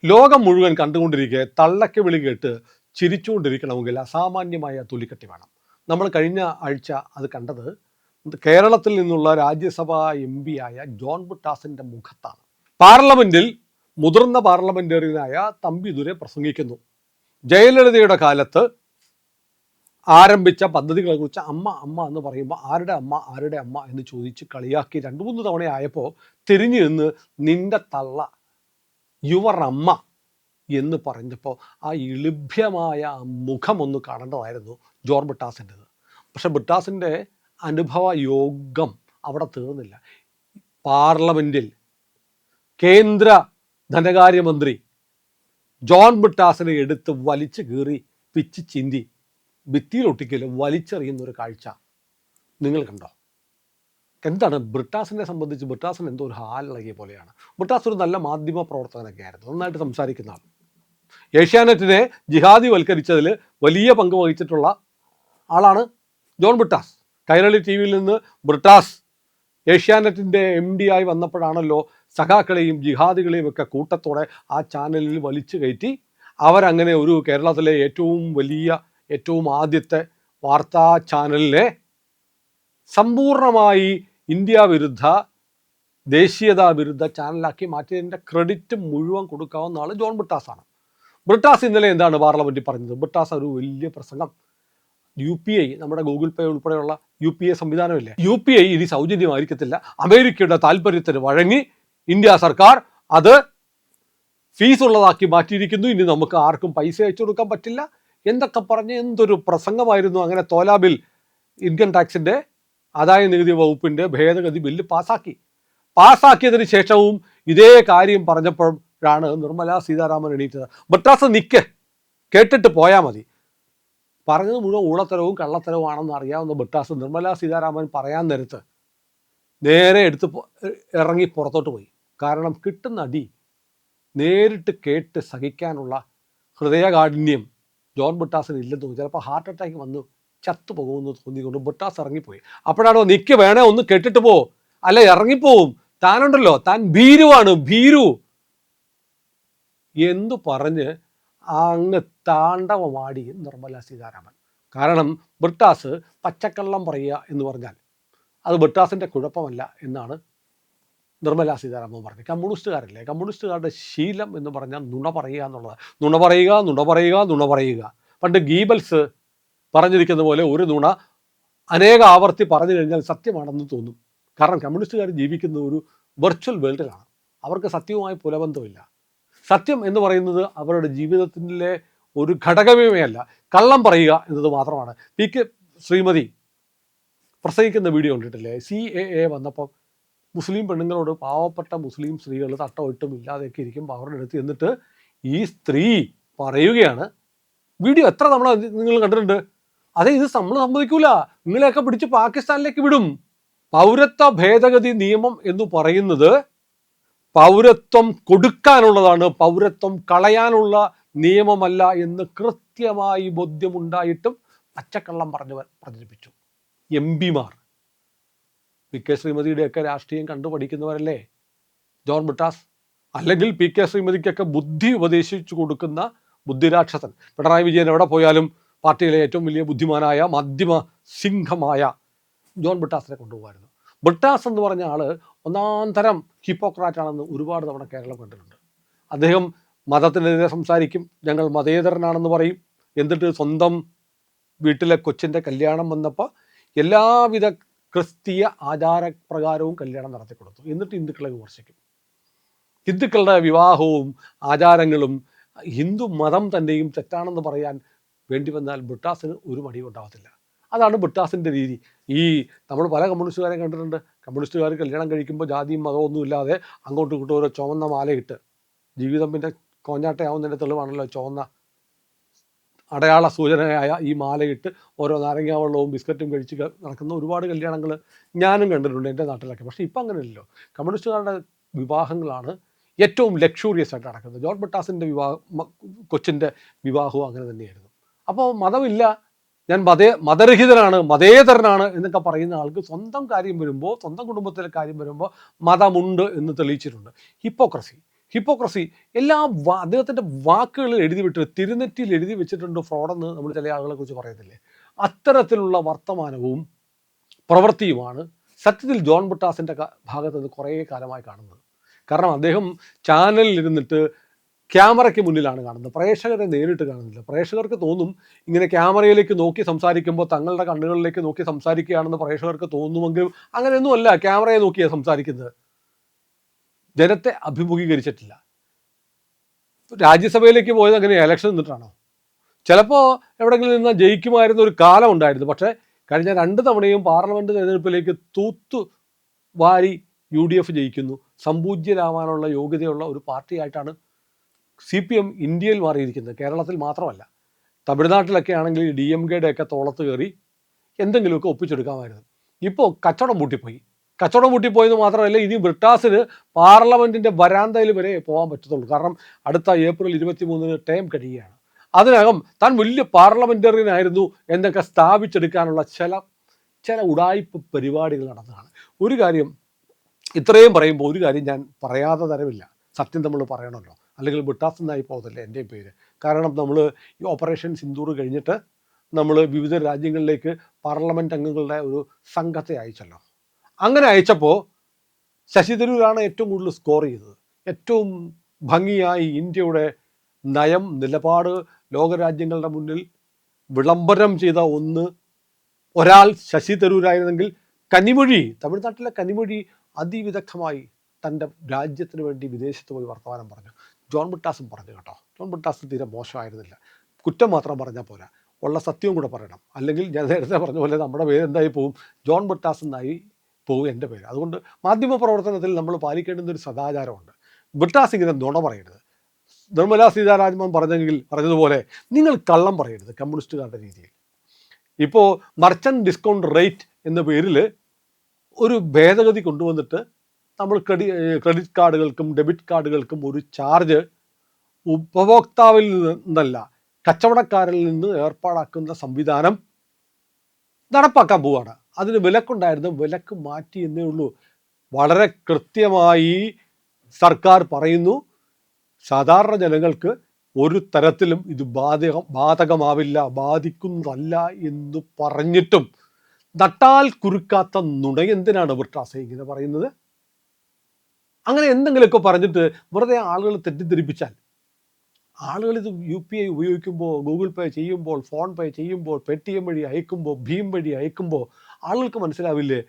ലോകം മുഴുവൻ കണ്ടുകൊണ്ടിരിക്കെ തള്ളയ്ക്ക് വിളി കേട്ട് ചിരിച്ചുകൊണ്ടിരിക്കണമെങ്കിൽ അസാമാന്യമായ തൊലിക്കട്ടി വേണം. നമ്മൾ കഴിഞ്ഞ ആഴ്ച അത് കണ്ടത് കേരളത്തിൽ നിന്നുള്ള രാജ്യസഭാ MP ആയ ജോൺ ബ്രിട്ടാസിന്റെ മുഖത്താണ്. പാർലമെന്റിൽ മുതിർന്ന പാർലമെന്റേറിയനായ തമ്പിദുരൈ പ്രസംഗിക്കുന്നു. ജയലളിതയുടെ കാലത്ത് ആരംഭിച്ച പദ്ധതികളെ കുറിച്ച് അമ്മ അമ്മ എന്ന് പറയുമ്പോൾ ആരുടെ അമ്മ എന്ന് ചോദിച്ച് കളിയാക്കി 2-3 തവണയായപ്പോൾ തിരിഞ്ഞു നിന്ന് നിന്റെ തള്ള യുവർ അമ്മ എന്ന് പറഞ്ഞപ്പോൾ ആ ഇളിഭ്യമായ മുഖം ഒന്ന് കാണേണ്ടതായിരുന്നു ജോൺ ബ്രിട്ടാസിൻ്റെത്. പക്ഷെ ബ്രിട്ടാസിൻ്റെ അനുഭവ യോഗം അവിടെ തീർന്നില്ല. പാർലമെൻറ്റിൽ കേന്ദ്ര ധനകാര്യമന്ത്രി ജോൺ ബ്രിട്ടാസിനെ എടുത്ത് വലിച്ചു കീറി പിച്ച് ചിന്തി ഭിത്തിയിലൊട്ടിക്കലും വലിച്ചെറിയുന്ന ഒരു കാഴ്ച നിങ്ങൾ കണ്ടോ? എന്താണ് ബ്രിട്ടാസിനെ സംബന്ധിച്ച്? ബ്രിട്ടാസിന് എന്തോ ഒരു ഹാലിളകിയ പോലെയാണ്. ബ്രിട്ടാസ് ഒരു നല്ല മാധ്യമ പ്രവർത്തകനൊക്കെ ആയിരുന്നു, നന്നായിട്ട് സംസാരിക്കുന്ന ആൾ. ഏഷ്യാനെറ്റിനെ ജിഹാദി വൽക്കരിച്ചതിൽ വലിയ പങ്ക് വഹിച്ചിട്ടുള്ള ആളാണ് ജോൺ ബ്രിട്ടാസ്. കൈരളി TV-യിൽ നിന്ന് ബ്രിട്ടാസ് ഏഷ്യാനെറ്റിൻ്റെ MD ആയി വന്നപ്പോഴാണല്ലോ സഖാക്കളെയും ജിഹാദികളെയും ഒക്കെ കൂട്ടത്തോടെ ആ ചാനലിൽ വലിച്ചു കയറ്റി അവരങ്ങനെ ഒരു കേരളത്തിലെ ഏറ്റവും ആദ്യത്തെ വാർത്താ ചാനലിനെ സമ്പൂർണമായി ഇന്ത്യ വിരുദ്ധ ദേശീയതാ വിരുദ്ധ ചാനലാക്കി മാറ്റിയതിൻ്റെ ക്രെഡിറ്റ് മുഴുവൻ കൊടുക്കാവുന്ന ആൾ ജോൺ ബ്രിട്ടാസാണ്. ബ്രിട്ടാസ് ഇന്നലെ എന്താണ് പാർലമെൻറ്റിൽ പറഞ്ഞത്? ബ്രിട്ടാസ് ഒരു വലിയ പ്രസംഗം, UPI നമ്മുടെ ഗൂഗിൾ പേ ഉൾപ്പെടെയുള്ള UPI സംവിധാനമില്ലേ, UPI ഇനി സൗജന്യമായിരിക്കത്തില്ല, അമേരിക്കയുടെ താല്പര്യത്തിന് വഴങ്ങി ഇന്ത്യ സർക്കാർ അത് ഫീസ് ഉള്ളതാക്കി മാറ്റിയിരിക്കുന്നു, ഇനി നമുക്ക് ആർക്കും പൈസ അയച്ചു കൊടുക്കാൻ പറ്റില്ല എന്തൊക്കെ പറഞ്ഞ് എന്തൊരു പ്രസംഗമായിരുന്നു. അങ്ങനെ തോലാബിൽ ഇൻകം ടാക്സിൻ്റെ ആദായ നികുതി വകുപ്പിൻ്റെ ഭേദഗതി ബില്ല് പാസ്സാക്കിയതിന് ശേഷവും ഇതേ കാര്യം പറഞ്ഞപ്പോഴാണ് നിർമ്മലാ സീതാരാമൻ എണീറ്റത്. ബ്രിട്ടാസ് കേട്ടിട്ട് പോയാൽ മതി, പറഞ്ഞത് മുഴുവൻ ഊളത്തരവും കള്ളത്തരവുമാണെന്ന് അറിയാവുന്ന ബ്രിട്ടാസ് നിർമ്മലാ സീതാരാമൻ പറയാൻ നേരത്ത് നേരെ ഇറങ്ങി പുറത്തോട്ട് പോയി. കാരണം കിട്ടുന്ന അടി നേരിട്ട് കേട്ട് സഹിക്കാനുള്ള ഹൃദയകാഠിന്യം ജോൺ ബ്രിട്ടാസിന് ഇല്ലെന്ന് തോന്നി. ചിലപ്പോൾ ഹാർട്ട് അറ്റാക്ക് വന്നു ചത്തുപോകുമെന്ന് തോന്നിക്കൊണ്ട് ബ്രിട്ടാസ് ഇറങ്ങിപ്പോയി. അപ്പോഴാണോ വേണേ ഒന്ന് കേട്ടിട്ട് പോ, അല്ല ഇറങ്ങിപ്പോവും, താനുണ്ടല്ലോ താൻ ഭീരു എന്തു പറഞ്ഞ് അങ്ങ് താണ്ഡവമാടി നിർമ്മലാ സീതാരാമൻ. കാരണം ബ്രിട്ടാസ് പച്ചക്കള്ളം പറയുക എന്ന് പറഞ്ഞാൽ അത് ബ്രിട്ടാസിൻ്റെ കുഴപ്പമല്ല എന്നാണ് നിർമ്മലാ സീതാരാമൻ പറഞ്ഞത്. കമ്മ്യൂണിസ്റ്റുകാരുടെ ശീലം എന്ന് പറഞ്ഞാൽ നുണ പറയുക എന്നുള്ളത്. നുണ പറയുക. പണ്ട് ഗീബൽസ് പറഞ്ഞിരിക്കുന്ന പോലെ ഒരു നുണ അനേക ആവർത്തി പറഞ്ഞു കഴിഞ്ഞാൽ സത്യമാണെന്ന് തോന്നും. കാരണം കമ്മ്യൂണിസ്റ്റുകാർ ജീവിക്കുന്ന ഒരു വെർച്വൽ വേൾഡിലാണ്. അവർക്ക് സത്യവുമായി പുലബന്ധമില്ല. സത്യം എന്ന് പറയുന്നത് അവരുടെ ജീവിതത്തിലെ ഒരു ഘടകമേ അല്ല, കള്ളം പറയുക എന്നത് മാത്രമാണ്. PK ശ്രീമതി പ്രസംഗിക്കുന്ന വീഡിയോ കണ്ടിട്ടില്ലേ? CAA വന്നപ്പോൾ മുസ്ലിം പെണ്ണുങ്ങളോട്, പാവപ്പെട്ട മുസ്ലിം സ്ത്രീകൾ തട്ടമിട്ടും ഇല്ലാതെയൊക്കെ ഇരിക്കുമ്പോൾ അവരുടെ അടുത്ത് എന്നിട്ട് ഈ സ്ത്രീ പറയുകയാണ്, വീഡിയോ എത്ര തവണ നിങ്ങൾ കണ്ടിട്ടുണ്ട്, അതെ ഇത് നമ്മൾ സമ്മതിക്കൂല, നിങ്ങളെയൊക്കെ പിടിച്ച് പാകിസ്ഥാനിലേക്ക് വിടും. പൗരത്വ ഭേദഗതി നിയമം എന്ന് പറയുന്നത് പൗരത്വം കൊടുക്കാനുള്ളതാണ്, പൗരത്വം കളയാനുള്ള നിയമമല്ല എന്ന് കൃത്യമായി ബോധ്യമുണ്ടായിട്ടും പച്ചക്കള്ളം പ്രചരിപ്പിച്ചു. MP-മാർ, PK ശ്രീമതിയുടെയൊക്കെ രാഷ്ട്രീയം കണ്ടുപഠിക്കുന്നവരല്ലേ ജോൺ ബ്രിട്ടാസ്? അല്ലെങ്കിൽ PK ശ്രീമതിക്കൊക്കെ ബുദ്ധി ഉപദേശിച്ചു കൊടുക്കുന്ന ബുദ്ധിരാക്ഷസൻ പിണറായി വിജയൻ എവിടെ പോയാലും പാർട്ടിയിലെ ഏറ്റവും വലിയ ബുദ്ധിമാനായ മാധ്യമ സിംഹമായ ജോൺ ബ്രിട്ടാസിനെ കൊണ്ടുപോകായിരുന്നു. ബ്രിട്ടാസ് എന്ന് പറഞ്ഞ ആൾ ഒന്നാം തരം ഹിപ്പോക്രാറ്റാണെന്ന് ഒരുപാട് തവണ കേരളം കണ്ടിട്ടുണ്ട്. അദ്ദേഹം മതത്തിനെതിരെ സംസാരിക്കും, ഞങ്ങൾ മതേതരനാണെന്ന് പറയും. എന്നിട്ട് സ്വന്തം വീട്ടിലെ കൊച്ചിൻ്റെ കല്യാണം വന്നപ്പോൾ എല്ലാവിധ ക്രിസ്തീയ ആചാരപ്രകാരവും കല്യാണം നടത്തി കൊടുത്തു. എന്നിട്ട് ഹിന്ദുക്കളെ വിമർശിക്കും. ഹിന്ദുക്കളുടെ വിവാഹവും ആചാരങ്ങളും ഹിന്ദു മതം തന്നെയും തെറ്റാണെന്ന് പറയാൻ വേണ്ടി വന്നാൽ ബ്രിട്ടാസിന് ഒരു മടിയും ഉണ്ടാകത്തില്ല. അതാണ് ബ്രിട്ടാസിൻ്റെ രീതി. നമ്മൾ പല കമ്മ്യൂണിസ്റ്റുകാരെ കണ്ടിട്ടുണ്ട്. കമ്മ്യൂണിസ്റ്റുകാർ കല്യാണം കഴിക്കുമ്പോൾ ജാതിയും മതമൊന്നും ഇല്ലാതെ അങ്ങോട്ടും ഇങ്ങോട്ടും ഓരോ ചുവന്ന മാലയിട്ട്, ജീവിതം പിന്നെ കോഞ്ഞാട്ടയാവുന്നതിൻ്റെ തെളിവാണല്ലോ ചുവന്ന അടയാള സൂചനയായ ഈ മാലയിട്ട് ഓരോ നാരങ്ങാ വെള്ളവും ബിസ്ക്കറ്റും കഴിച്ച് നടക്കുന്ന ഒരുപാട് കല്യാണങ്ങൾ ഞാനും കണ്ടിട്ടുണ്ട് എൻ്റെ നാട്ടിലൊക്കെ. പക്ഷേ ഇപ്പം അങ്ങനെയല്ലോ. കമ്മ്യൂണിസ്റ്റുകാരുടെ വിവാഹങ്ങളാണ് ഏറ്റവും ലക്ഷൂറിയസ് ആയിട്ട് നടക്കുന്നത്. ജോൺ ബ്രിട്ടാസിൻ്റെ കൊച്ചിൻ്റെ വിവാഹവും അങ്ങനെ തന്നെയായിരുന്നു. അപ്പോൾ മതമില്ല, ഞാൻ മതരഹിതനാണ്, മതേതരനാണ് എന്നൊക്കെ പറയുന്ന ആൾക്ക് സ്വന്തം കാര്യം വരുമ്പോൾ, സ്വന്തം കുടുംബത്തിലെ കാര്യം വരുമ്പോൾ മതമുണ്ട് എന്ന് തെളിയിച്ചിട്ടുണ്ട്. ഹിപ്പോക്രസി. ഹിപ്പോക്രസി എല്ലാ അദ്ദേഹത്തിൻ്റെ വാക്കുകളിൽ എഴുതി വിട്ട് തിരുനെറ്റിയിൽ എഴുതി വെച്ചിട്ടുണ്ട് ഫ്രോഡെന്ന് നമ്മൾ ചില ആളുകളെ കുറിച്ച് പറയത്തില്ലേ, അത്തരത്തിലുള്ള വർത്തമാനവും പ്രവൃത്തിയുമാണ് സത്യത്തിൽ ജോൺ ബ്രിട്ടാസിൻ്റെ ഭാഗത്ത് നിന്ന് കുറേ കാലമായി കാണുന്നത്. കാരണം അദ്ദേഹം ചാനലിൽ ഇരുന്നിട്ട് ക്യാമറയ്ക്ക് മുന്നിലാണ് കാണുന്നത്, പ്രേക്ഷകരെ നേരിട്ട് കാണുന്നില്ല. പ്രേക്ഷകർക്ക് തോന്നും ഇങ്ങനെ ക്യാമറയിലേക്ക് നോക്കി സംസാരിക്കുമ്പോൾ തങ്ങളുടെ കണ്ണുകളിലേക്ക് നോക്കി സംസാരിക്കുകയാണെന്ന് പ്രേക്ഷകർക്ക് തോന്നുമെങ്കിലും അങ്ങനെയൊന്നുമല്ല. ക്യാമറയെ നോക്കിയാണ് സംസാരിക്കുന്നത്, ജനത്തെ അഭിമുഖീകരിച്ചിട്ടില്ല. രാജ്യസഭയിലേക്ക് പോയത് അങ്ങനെ ഇലക്ഷൻ നിന്നിട്ടാണോ? ചിലപ്പോൾ എവിടെയെങ്കിലും നിന്ന് ജയിക്കുമായിരുന്ന ഒരു കാലം ഉണ്ടായിരുന്നു. പക്ഷേ കഴിഞ്ഞ 2 തവണയും പാർലമെൻറ്റ് തെരഞ്ഞെടുപ്പിലേക്ക് തൂത്തു വാരി UDF ജയിക്കുന്നു. സംപൂജ്യരാവാനുള്ള യോഗ്യതയുള്ള ഒരു പാർട്ടിയായിട്ടാണ് CPM ഇന്ത്യയിൽ മാറിയിരിക്കുന്നത്. കേരളത്തിൽ മാത്രമല്ല, തമിഴ്നാട്ടിലൊക്കെ ആണെങ്കിൽ DMKയുടെ ഒക്കെ തോളത്ത് കയറി എന്തെങ്കിലുമൊക്കെ ഒപ്പിച്ചെടുക്കാമായിരുന്നു. ഇപ്പോൾ കച്ചവടം പൂട്ടിപ്പോയെന്ന് മാത്രമല്ല, ഇനി ബ്രിട്ടാസിന് പാർലമെൻറ്റിൻ്റെ വരാന്തയിൽ വരെ പോകാൻ പറ്റത്തുള്ളൂ. കാരണം അടുത്ത ഏപ്രിൽ 23 ടേം കഴിയുകയാണ്. അതിനകം താൻ വലിയ പാർലമെൻറ്ററിയൻ ആയിരുന്നു എന്നൊക്കെ സ്ഥാപിച്ചെടുക്കാനുള്ള ചില ഉടായ്പ പരിപാടികൾ നടന്നതാണ്. ഒരു കാര്യം ഇത്രയും പറയുമ്പോൾ ഒരു കാര്യം ഞാൻ പറയാതെ തരമില്ല, സത്യം നമ്മൾ പറയണമല്ലോ, അല്ലെങ്കിൽ ബ്രിട്ടാസ് എന്നായി പോകത്തില്ല എൻ്റെ പേര്. കാരണം നമ്മൾ ഈ ഓപ്പറേഷൻ സിന്ദൂർ കഴിഞ്ഞിട്ട് നമ്മൾ വിവിധ രാജ്യങ്ങളിലേക്ക് പാർലമെൻറ്റ് അംഗങ്ങളുടെ ഒരു സംഘത്തെ അയച്ചല്ലോ. അങ്ങനെ അയച്ചപ്പോൾ ശശി തരൂരാണ് ഏറ്റവും കൂടുതൽ സ്കോർ ചെയ്തത്. ഏറ്റവും ഭംഗിയായി ഇന്ത്യയുടെ നയം, നിലപാട് ലോകരാജ്യങ്ങളുടെ മുന്നിൽ വിളംബരം ചെയ്ത ഒരാൾ ശശി തരൂരായിരുന്നെങ്കിൽ കനിമൊഴി, തമിഴ്നാട്ടിലെ കനിമൊഴി അതിവിദഗ്ധമായി തൻ്റെ രാജ്യത്തിന് വേണ്ടി വിദേശത്ത് പോയി വർത്തമാനം പറഞ്ഞു. ജോൺ ബ്രിട്ടാസും പറഞ്ഞു കേട്ടോ. ജോൺ ബ്രിട്ടാസ് തീരെ മോശമായിരുന്നില്ല. കുറ്റം മാത്രം പറഞ്ഞാൽ പോരാ, ഉള്ള സത്യവും കൂടെ പറയണം. അല്ലെങ്കിൽ ഞാൻ നേരത്തെ പറഞ്ഞ പോലെ നമ്മുടെ പേര് എന്തായി പോവും, ജോൺ ബ്രിട്ടാസ് എന്നായി പോവും എൻ്റെ പേര്. അതുകൊണ്ട് മാധ്യമ പ്രവർത്തനത്തിൽ നമ്മൾ പാലിക്കേണ്ടുന്ന ഒരു സദാചാരമുണ്ട്. ബ്രിട്ടാസ് ഇങ്ങനെ നുണ പറയരുത്. നിർമ്മലാ സീതാരാമൻ പറഞ്ഞതുപോലെ നിങ്ങൾ കള്ളം പറയരുത് കമ്മ്യൂണിസ്റ്റുകാരുടെ രീതിയിൽ. ഇപ്പോൾ മർച്ചൻ്റ് ഡിസ്കൗണ്ട് റേറ്റ് എന്ന പേരിൽ ഒരു ഭേദഗതി കൊണ്ടുവന്നിട്ട് നമ്മൾ ക്രെഡിറ്റ് കാർഡുകൾക്കും ഡെബിറ്റ് കാർഡുകൾക്കും ഒരു ചാർജ് ഉപഭോക്താവിൽ നിന്നല്ല കച്ചവടക്കാരിൽ നിന്ന് ഏർപ്പാടാക്കുന്ന സംവിധാനം നടപ്പാക്കാൻ പോവുകയാണ്. അതിന് വിലക്കുണ്ടായിരുന്നു, വിലക്ക് മാറ്റി എന്നേ ഉള്ളൂ. വളരെ കൃത്യമായി സർക്കാർ പറയുന്നു, സാധാരണ ജനങ്ങൾക്ക് ഒരു തരത്തിലും ഇത് ബാധകമാവില്ല, ബാധിക്കുന്നതല്ല എന്ന് പറഞ്ഞിട്ടും നട്ടാൽ കുരുക്കാത്ത നുണ എന്തിനാണ് ബ്രിട്ടാസ് ഇങ്ങനെ പറയുന്നത്? അങ്ങനെ എന്തെങ്കിലുമൊക്കെ പറഞ്ഞിട്ട് വെറുതെ ആളുകൾ തെറ്റിദ്ധരിപ്പിച്ചാൽ, ആളുകൾ ഇത് UPI ഉപയോഗിക്കുമ്പോൾ, ഗൂഗിൾ പേ ചെയ്യുമ്പോൾ, ഫോൺ പേ ചെയ്യുമ്പോൾ, Paytm വഴി അയക്കുമ്പോൾ, ഭീം വഴി അയക്കുമ്പോൾ ആളുകൾക്ക് മനസ്സിലാവില്ലേ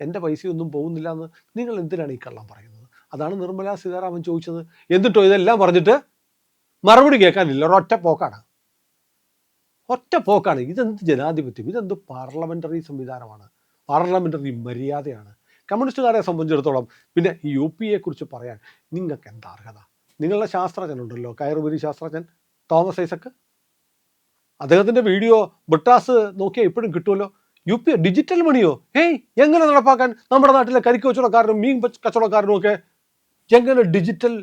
എൻ്റെ പൈസയൊന്നും പോകുന്നില്ല എന്ന്? നിങ്ങൾ എന്തിനാണ് ഈ കള്ളം പറയുന്നത്? അതാണ് നിർമ്മലാ സീതാരാമൻ ചോദിച്ചത്. എന്നിട്ടോ ഇതെല്ലാം പറഞ്ഞിട്ട് മറുപടി കേൾക്കാനില്ല, ഒറ്റ പോക്കാണ്. ഇതെന്ത് ജനാധിപത്യം, ഇതെന്ത് പാർലമെൻ്ററി സംവിധാനമാണ്, പാർലമെൻ്ററി മര്യാദയാണ്? കമ്മ്യൂണിസ്റ്റുകാരെ സംബന്ധിച്ചിടത്തോളം പിന്നെ ഈ UPA കുറിച്ച് പറയാൻ നിങ്ങൾക്ക് എന്താ അർഹത? നിങ്ങളുടെ ശാസ്ത്രജ്ഞനുണ്ടല്ലോ, കയറുപരി ശാസ്ത്രജ്ഞൻ തോമസ് ഐസക്ക്, അദ്ദേഹത്തിൻ്റെ വീഡിയോ ബ്രിട്ടാസ് നോക്കിയാൽ ഇപ്പോഴും കിട്ടുമല്ലോ. UPA ഡിജിറ്റൽ മണിയോ? എങ്ങനെ നടപ്പാക്കാൻ? നമ്മുടെ നാട്ടിലെ കരിക്ക് കച്ചവടക്കാരനും മീൻ കച്ചവടക്കാരനും ഒക്കെ എങ്ങനെ ഡിജിറ്റൽ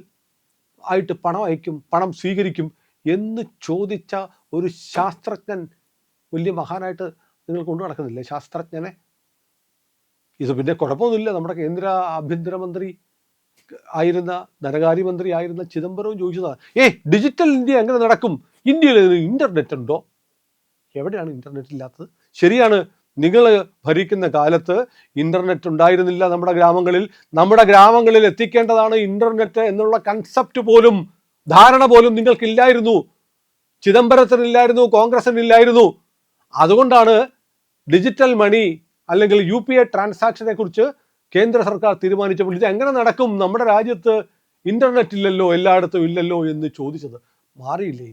ആയിട്ട് പണം അയക്കും, പണം സ്വീകരിക്കും എന്ന് ചോദിച്ച ഒരു ശാസ്ത്രജ്ഞൻ, വലിയ മഹാനായിട്ട് നിങ്ങൾ കൊണ്ടു നടക്കുന്നില്ലേ ശാസ്ത്രജ്ഞനെ? ഇത് പിന്നെ കുഴപ്പമൊന്നുമില്ല. നമ്മുടെ കേന്ദ്ര ആഭ്യന്തരമന്ത്രി ആയിരുന്ന, ധനകാര്യമന്ത്രി ആയിരുന്ന ചിദംബരവും ചോദിച്ചതാണ്, ഡിജിറ്റൽ ഇന്ത്യ എങ്ങനെ നടക്കും? ഇന്ത്യയിൽ ഇൻ്റർനെറ്റ് ഉണ്ടോ? എവിടെയാണ് ഇൻ്റർനെറ്റ് ഇല്ലാത്തത്? ശരിയാണ്, നിങ്ങൾ ഭരിക്കുന്ന കാലത്ത് ഇൻ്റർനെറ്റ് ഉണ്ടായിരുന്നില്ല നമ്മുടെ ഗ്രാമങ്ങളിൽ എത്തിക്കേണ്ടതാണ് ഇൻ്റർനെറ്റ് എന്നുള്ള കൺസെപ്റ്റ് പോലും, ധാരണ പോലും നിങ്ങൾക്കില്ലായിരുന്നു. ചിദംബരത്തിനില്ലായിരുന്നു, കോൺഗ്രസിനില്ലായിരുന്നു. അതുകൊണ്ടാണ് ഡിജിറ്റൽ മണി അല്ലെങ്കിൽ UPA ട്രാൻസാക്ഷനെ കുറിച്ച് കേന്ദ്ര സർക്കാർ തീരുമാനിച്ചപ്പോൾ ഇത് എങ്ങനെ നടക്കും, നമ്മുടെ രാജ്യത്ത് ഇൻ്റർനെറ്റ് ഇല്ലല്ലോ, എല്ലായിടത്തും ഇല്ലല്ലോ എന്ന് ചോദിച്ചത്. മാറിയില്ലേ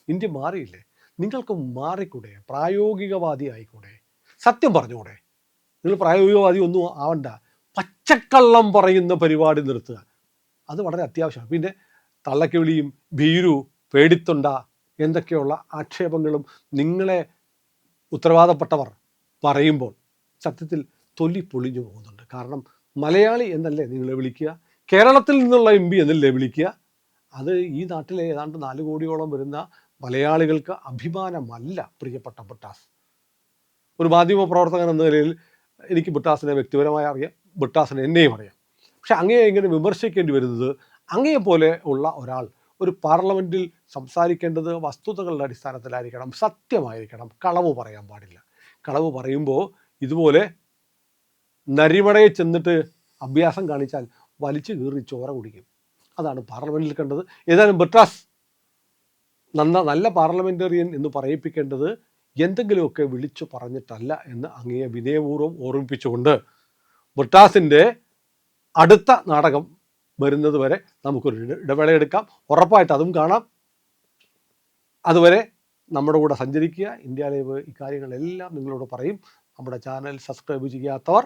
ഇന്ത്യ മാറിയില്ലേ? നിങ്ങൾക്ക് മാറിക്കൂടെ? പ്രായോഗികവാദി ആയിക്കൂടെ? സത്യം പറഞ്ഞുകൂടെ? നിങ്ങൾ പ്രായോഗികവാദി ഒന്നും ആവണ്ട, പച്ചക്കള്ളം പറയുന്ന പരിപാടി നിർത്തുക. അത് വളരെ അത്യാവശ്യമാണ്. പിന്നെ തള്ളക്കിവിളിയും ഭീരു, പേടിത്തൊണ്ട എന്തൊക്കെയുള്ള ആക്ഷേപങ്ങളും നിങ്ങളെ ഉത്തരവാദപ്പെട്ടവർ പറയുമ്പോൾ സത്യത്തിൽ തൊലി പൊളിഞ്ഞു പോകുന്നുണ്ട്. കാരണം മലയാളി എന്നല്ലേ നിങ്ങളെ വിളിക്കുക, കേരളത്തിൽ നിന്നുള്ള MP എന്നല്ലേ വിളിക്കുക. അത് ഈ നാട്ടിലെ ഏതാണ്ട് 4 കോടിയോളം വരുന്ന മലയാളികൾക്ക് അഭിമാനമല്ല പ്രിയപ്പെട്ട ബ്രിട്ടാസ്. ഒരു മാധ്യമ പ്രവർത്തകൻ എന്ന നിലയിൽ എനിക്ക് ബ്രിട്ടാസിനെ വ്യക്തിപരമായി അറിയാം, ബ്രിട്ടാസിനെ എന്നെയും അറിയാം. പക്ഷെ അങ്ങേ ഇങ്ങനെ വിമർശിക്കേണ്ടി വരുന്നത് അങ്ങയെപ്പോലെ ഉള്ള ഒരാൾ ഒരു പാർലമെൻറ്റിൽ സംസാരിക്കേണ്ടത് വസ്തുതകളുടെ അടിസ്ഥാനത്തിലായിരിക്കണം, സത്യമായിരിക്കണം, കളവ് പറയാൻ പാടില്ല. കളവ് പറയുമ്പോൾ ഇതുപോലെ നരിമടയെ ചെന്നിട്ട് അഭ്യാസം കാണിച്ചാൽ വലിച്ചു കീറി ചോര കുടിക്കും. അതാണ് പാർലമെൻറ്റിൽ കണ്ടത്. ഏതായാലും ബ്രിട്ടാസ് നല്ല പാർലമെൻറ്റേറിയൻ എന്ന് പറയിപ്പിക്കേണ്ടത് എന്തെങ്കിലുമൊക്കെ വിളിച്ചു പറഞ്ഞിട്ടല്ല എന്ന് അങ്ങയെ വിനയപൂർവ്വം ഓർമ്മിപ്പിച്ചുകൊണ്ട് ബ്രിട്ടാസിൻ്റെ അടുത്ത നാടകം വരുന്നത് വരെ നമുക്കൊരു ഇടവേളയെടുക്കാം. ഉറപ്പായിട്ട് അതും കാണാം. അതുവരെ നമ്മുടെ കൂടെ സഞ്ചരിക്കുക. ഇന്ത്യ ലൈവ് ഇക്കാര്യങ്ങളെല്ലാം നിങ്ങളോട് പറയും. നമ്മുടെ ചാനൽ സബ്സ്ക്രൈബ് ചെയ്യാത്തവർ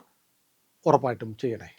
ഉറപ്പായിട്ടും ചെയ്യണേ.